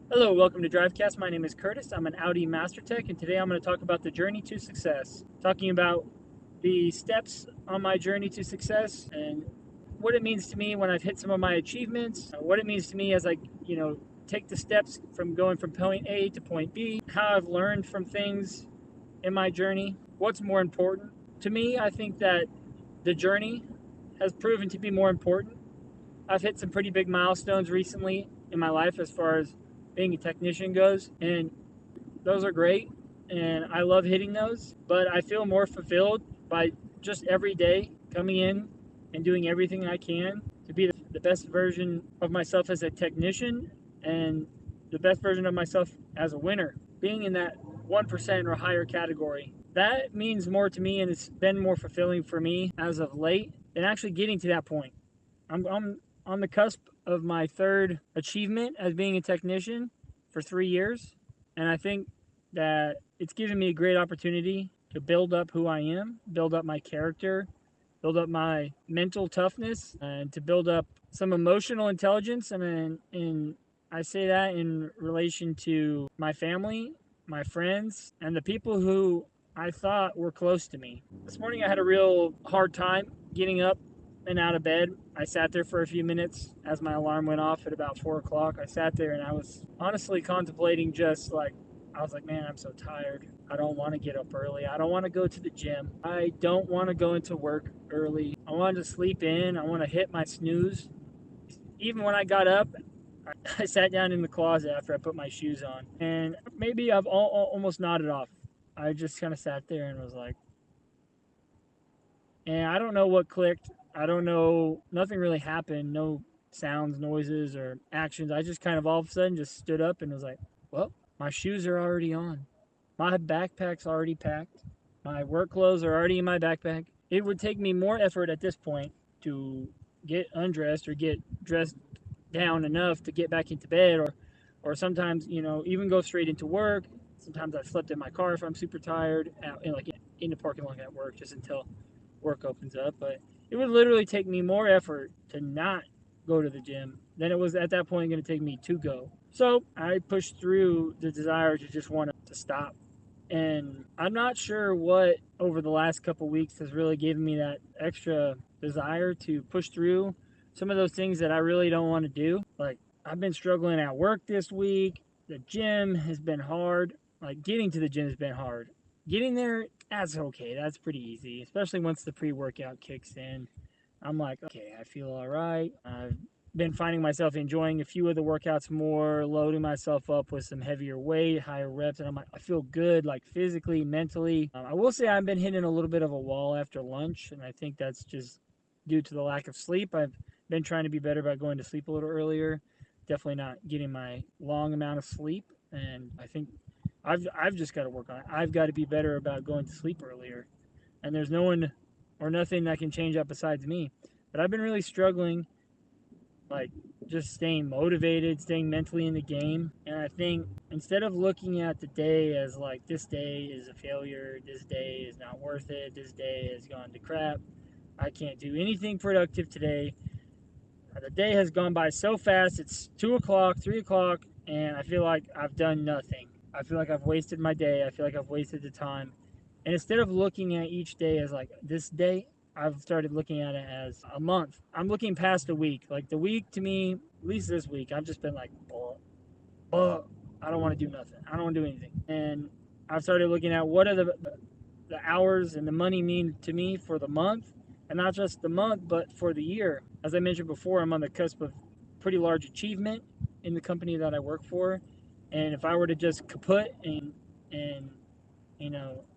Hello, welcome to Drivecast. My name is Curtis. I'm an Audi Master Tech, and today I'm going to talk about the journey to success. Talking about the steps on my journey to success and what it means to me when I've hit some of my achievements, what it means to me as I take the steps from going from point A to point B, how I've learned from things in my journey, what's more important. To me, I think that the journey has proven to be more important. I've hit some pretty big milestones recently in my life as far as being a technician goes, and those are great, and I love hitting those. But I feel more fulfilled by just every day coming in and doing everything I can to be the best version of myself as a technician and the best version of myself as a winner. Being in that 1% or higher category. That means more to me, and it's been more fulfilling for me as of late than actually getting to that point. I'm on the cusp of my third achievement as being a technician for 3 years. And I think that it's given me a great opportunity to build up who I am, build up my character, build up my mental toughness, and to build up some emotional intelligence. And I say that in relation to my family, my friends, and the people who I thought were close to me. This morning I had a real hard time getting up and out of bed. I sat there for a few minutes as my alarm went off at about 4 o'clock. I sat there and I was honestly contemplating I was like, man, I'm so tired. I don't want to get up early. I don't want to go to the gym. I don't want to go into work early. I wanted to sleep in. I want to hit my snooze. Even when I got up, I sat down in the closet after I put my shoes on. And maybe I've almost nodded off. I just kind of sat there and was like, and I don't know what clicked. I don't know. Nothing really happened. No sounds, noises, or actions. I just kind of all of a sudden just stood up and was like, well, my shoes are already on. My backpack's already packed. My work clothes are already in my backpack. It would take me more effort at this point to get undressed or get dressed down enough to get back into bed, or sometimes, even go straight into work. Sometimes I've slept in my car if I'm super tired, out in the parking lot at work just until work opens up. But it would literally take me more effort to not go to the gym than it was at that point going to take me to go. So I pushed through the desire to just want to stop. And I'm not sure what over the last couple weeks has really given me that extra desire to push through some of those things that I really don't want to do. Like, I've been struggling at work this week. The gym has been hard. Like, getting to the gym has been hard. Getting there, that's okay. That's pretty easy, especially once the pre workout kicks in. I'm like, okay, I feel all right. I've been finding myself enjoying a few of the workouts more, loading myself up with some heavier weight, higher reps, and I feel good, like physically, mentally. I will say I've been hitting a little bit of a wall after lunch, and I think that's just due to the lack of sleep. I've been trying to be better about going to sleep a little earlier. Definitely not getting my long amount of sleep, and I think I've just got to work on it. I've got to be better about going to sleep earlier, and there's no one or nothing that can change that besides me. But I've been really struggling, like, just staying motivated, staying mentally in the game. And I think instead of looking at the day as like, this day is a failure, this day is not worth it, this day has gone to crap, I can't do anything productive today. The day has gone by so fast. It's 2 o'clock, 3 o'clock, and I feel like I've done nothing. I feel like I've wasted my day. I feel like I've wasted the time. And instead of looking at each day as like, this day, I've started looking at it as a month. I'm looking past a week. Like, the week to me, at least this week, I've just been like, I don't want to do nothing. I don't want to do anything. And I've started looking at what are the hours and the money mean to me for the month, and not just the month, but for the year. As I mentioned before, I'm on the cusp of pretty large achievement in the company that I work for, and if I were to just kaput and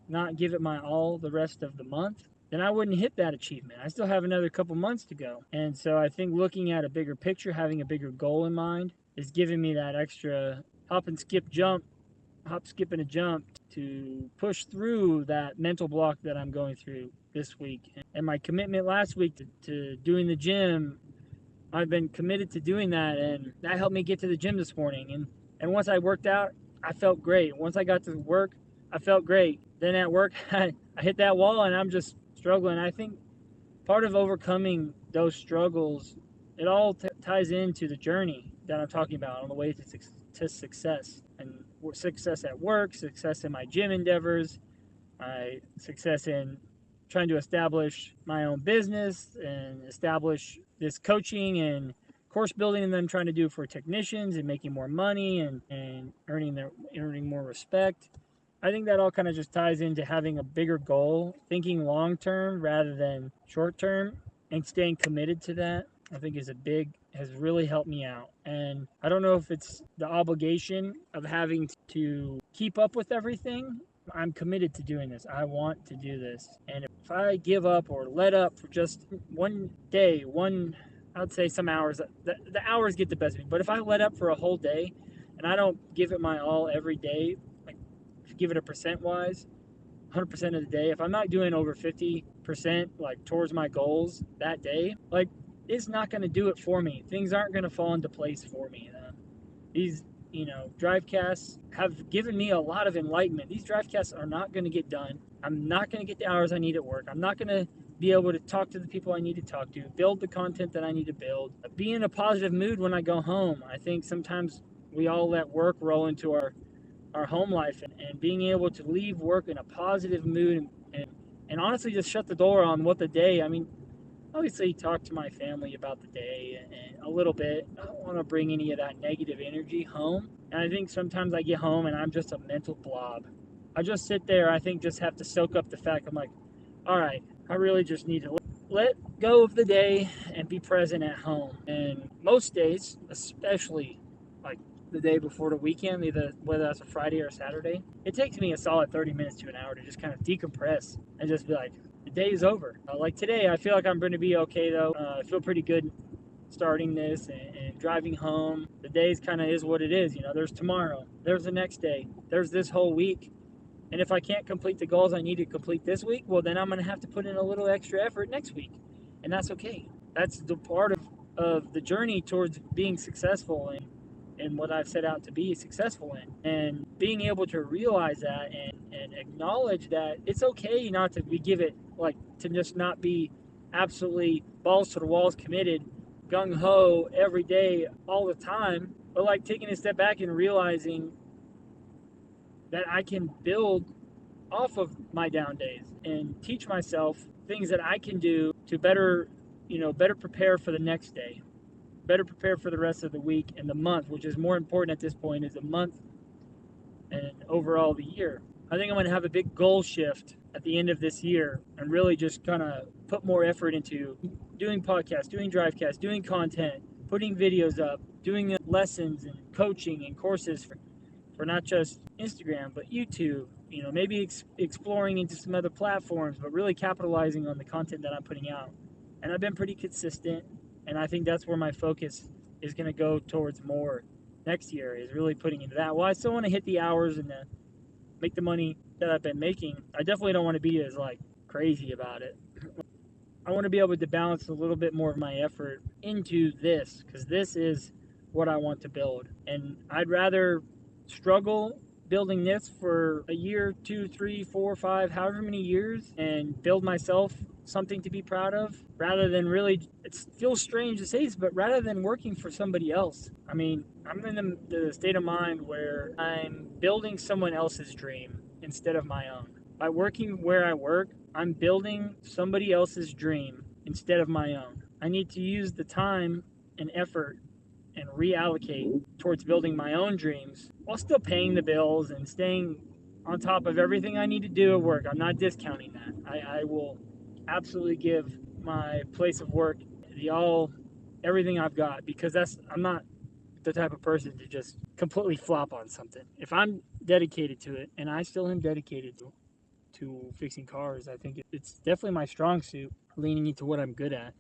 not give it my all the rest of the month, then I wouldn't hit that achievement. I still have another couple months to go. And so I think looking at a bigger picture, having a bigger goal in mind, is giving me that extra hop, skip, and a jump to push through that mental block that I'm going through this week. And my commitment last week to doing the gym, I've been committed to doing that, and that helped me get to the gym this morning. And once I worked out, I felt great. Once I got to work, I felt great. Then at work, I hit that wall, and I'm just struggling. I think part of overcoming those struggles, it all ties into the journey that I'm talking about on the way to success, and success at work, success in my gym endeavors, my success in trying to establish my own business and establish this coaching and course building that I'm trying to do for technicians and making more money and earning more respect. I think that all kind of just ties into having a bigger goal, thinking long term rather than short term, and staying committed to that. I think has really helped me out. And I don't know if it's the obligation of having to keep up with everything. I'm committed to doing this. I want to do this. And if I give up or let up for just one day, I'd say some hours, the hours get the best of me. But if I let up for a whole day and I don't give it my all every day, like give it a percent wise, 100% of the day, if I'm not doing over 50% like towards my goals that day, like it's not going to do it for me. Things aren't going to fall into place for me. These, drive casts have given me a lot of enlightenment. These drive casts are not going to get done. I'm not going to get the hours I need at work. I'm not going to be able to talk to the people I need to talk to, build the content that I need to build, be in a positive mood when I go home. I think sometimes we all let work roll into our home life, and being able to leave work in a positive mood and honestly just shut the door on what the day, I mean, obviously talk to my family about the day and a little bit. I don't want to bring any of that negative energy home. And I think sometimes I get home and I'm just a mental blob. I just sit there, I think just have to soak up the fact I'm like, all right, I really just need to let go of the day and be present at home. And most days, especially like the day before the weekend, either whether that's a Friday or a Saturday, it takes me a solid 30 minutes to an hour to just kind of decompress and just be like, the day is over. Like today, I feel like I'm going to be okay though. I feel pretty good starting this and driving home. The day's kind of is what it is. There's tomorrow, there's the next day, there's this whole week. And if I can't complete the goals I need to complete this week, well, then I'm going to have to put in a little extra effort next week. And that's okay. That's the part of the journey towards being successful and what I've set out to be successful in. And being able to realize that and acknowledge that it's okay not to give it, like, to just not be absolutely balls to the walls committed, gung ho every day, all the time, but like taking a step back and realizing that I can build off of my down days and teach myself things that I can do to better prepare for the next day, better prepare for the rest of the week and the month, which is more important at this point, is the month and overall the year. I think I'm going to have a big goal shift at the end of this year and really just kind of put more effort into doing podcasts, doing drivecasts, doing content, putting videos up, doing lessons and coaching and courses for not just Instagram, but YouTube, maybe exploring into some other platforms, but really capitalizing on the content that I'm putting out. And I've been pretty consistent, and I think that's where my focus is going to go towards more next year, is really putting into that. Well, I still want to hit the hours and make the money that I've been making. I definitely don't want to be as like crazy about it. I want to be able to balance a little bit more of my effort into this, because this is what I want to build. And I'd rather struggle building this for a year, 2, 3, 4, 5, however many years, and build myself something to be proud of, rather than really, it feels strange to say this, but rather than working for somebody else. I mean, I'm in the state of mind where I'm building someone else's dream instead of my own. By working where I work, I'm building somebody else's dream instead of my own. I need to use the time and effort and reallocate towards building my own dreams while still paying the bills and staying on top of everything I need to do at work. I'm not discounting that. I will absolutely give my place of work everything I've got, because I'm not the type of person to just completely flop on something. If I'm dedicated to it, and I still am dedicated to fixing cars, I think it's definitely my strong suit, leaning into what I'm good at,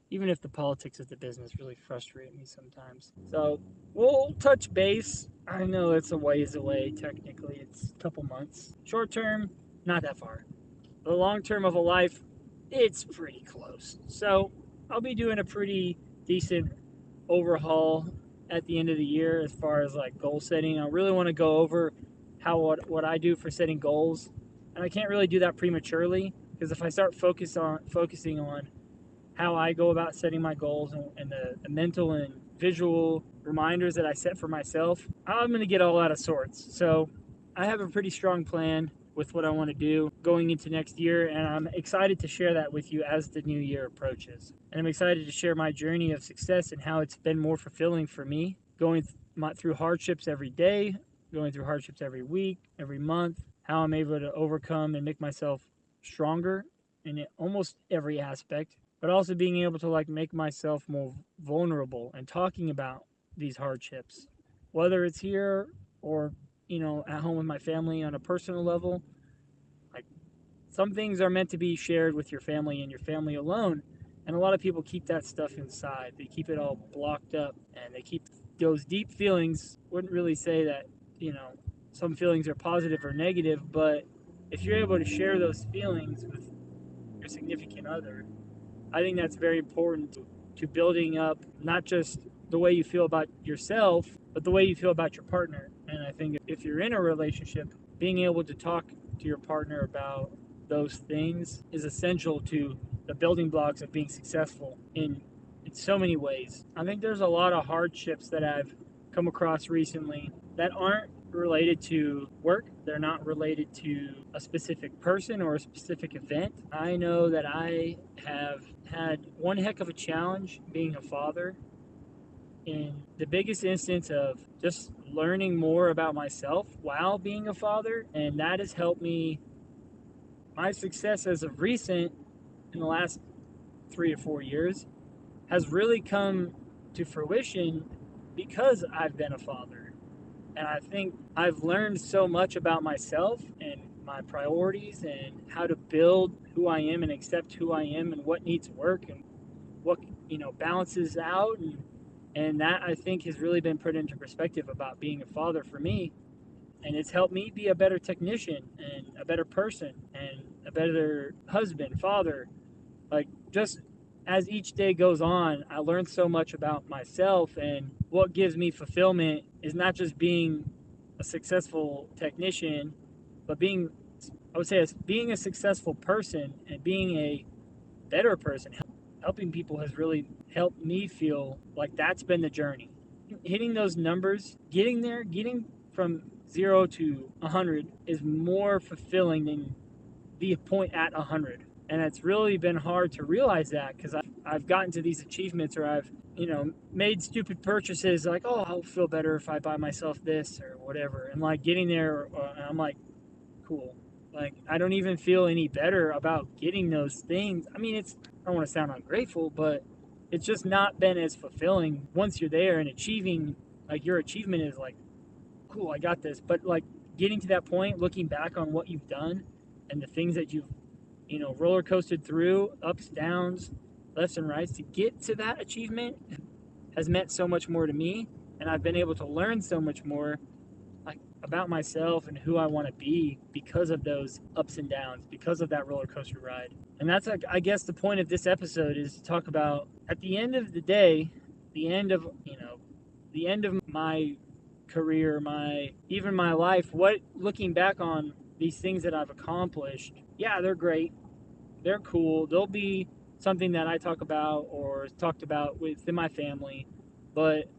even if the politics of the business really frustrate me sometimes. So we'll touch base. I know it's a ways away, technically. It's a couple months. Short term, not that far. The long term of a life, it's pretty close. So I'll be doing a pretty decent overhaul at the end of the year as far as like goal setting. I really want to go over what I do for setting goals. And I can't really do that prematurely, because if I start focusing on how I go about setting my goals and the mental and visual reminders that I set for myself, I'm going to get all out of sorts. So I have a pretty strong plan with what I want to do going into next year, and I'm excited to share that with you as the new year approaches. And I'm excited to share my journey of success and how it's been more fulfilling for me, going through hardships every day, going through hardships every week, every month, how I'm able to overcome and make myself stronger in almost every aspect, but also being able to make myself more vulnerable and talking about these hardships, whether it's here or at home with my family on a personal level. Like, some things are meant to be shared with your family and your family alone, and a lot of people keep that stuff inside. They keep it all blocked up, and they keep those deep feelings. Wouldn't really say that some feelings are positive or negative, but if you're able to share those feelings with your significant other, I think that's very important to building up not just the way you feel about yourself, but the way you feel about your partner. And I think if you're in a relationship, being able to talk to your partner about those things is essential to the building blocks of being successful in so many ways. I think there's a lot of hardships that I've come across recently that aren't related to work. They're not related to a specific person or a specific event. I know that I have had one heck of a challenge being a father, in the biggest instance of just learning more about myself while being a father. And that has helped me. My success as of recent, in the last 3 or 4 years, has really come to fruition because I've been a father. And I think I've learned so much about myself and my priorities and how to build who I am and accept who I am and what needs work and what balances out, and that, I think, has really been put into perspective about being a father for me. And it's helped me be a better technician and a better person and a better husband, father. Like, just as each day goes on, I learn so much about myself, and what gives me fulfillment is not just being a successful technician, but I would say, as being a successful person and being a better person. Helping people has really helped me feel like that's been the journey. Hitting those numbers, getting there, getting from 0 to 100 is more fulfilling than the point at 100. And it's really been hard to realize that, because I've gotten to these achievements, or I've made stupid purchases like, oh, I'll feel better if I buy myself this or whatever, and like getting there, and I'm like, cool. Like, I don't even feel any better about getting those things. I mean, I don't want to sound ungrateful, but it's just not been as fulfilling once you're there and achieving. Like, your achievement is like, cool, I got this. But like, getting to that point, looking back on what you've done and the things that you've roller coasted through, ups, downs, lefts and rights, to get to that achievement has meant so much more to me. And I've been able to learn so much more, like, about myself and who I want to be because of those ups and downs, because of that roller coaster ride. And that's, like, I guess the point of this episode is to talk about, at the end of the day, the end of my career, even my life, looking back on these things that I've accomplished, yeah, they're great. They're cool. They'll be something that I talk about or talked about within my family. But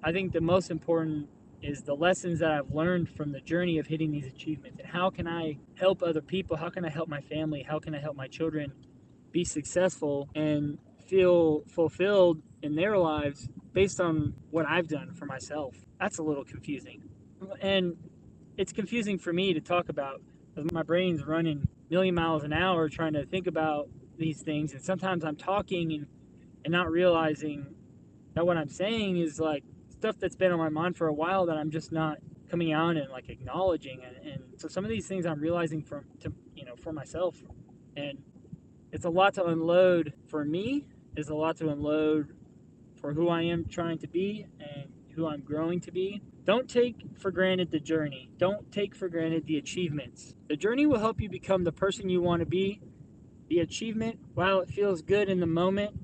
I think the most important is the lessons that I've learned from the journey of hitting these achievements. And how can I help other people? How can I help my family? How can I help my children be successful and feel fulfilled in their lives based on what I've done for myself? That's a little confusing. And it's confusing for me to talk about, because my brain's running a million miles an hour trying to think about these things. And sometimes I'm talking and not realizing that what I'm saying is like stuff that's been on my mind for a while that I'm just not coming out and like acknowledging. And so some of these things I'm realizing for myself. And it's a lot to unload for me. It's a lot to unload for who I am trying to be and who I'm growing to be. Don't take for granted the journey. Don't take for granted the achievements. The journey will help you become the person you want to be. The achievement, while it feels good in the moment,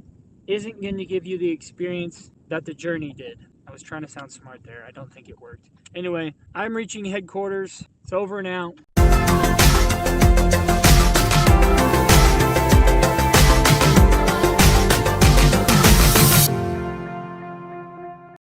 isn't going to give you the experience that the journey did. I was trying to sound smart there. I don't think it worked. Anyway, I'm reaching headquarters. It's over now.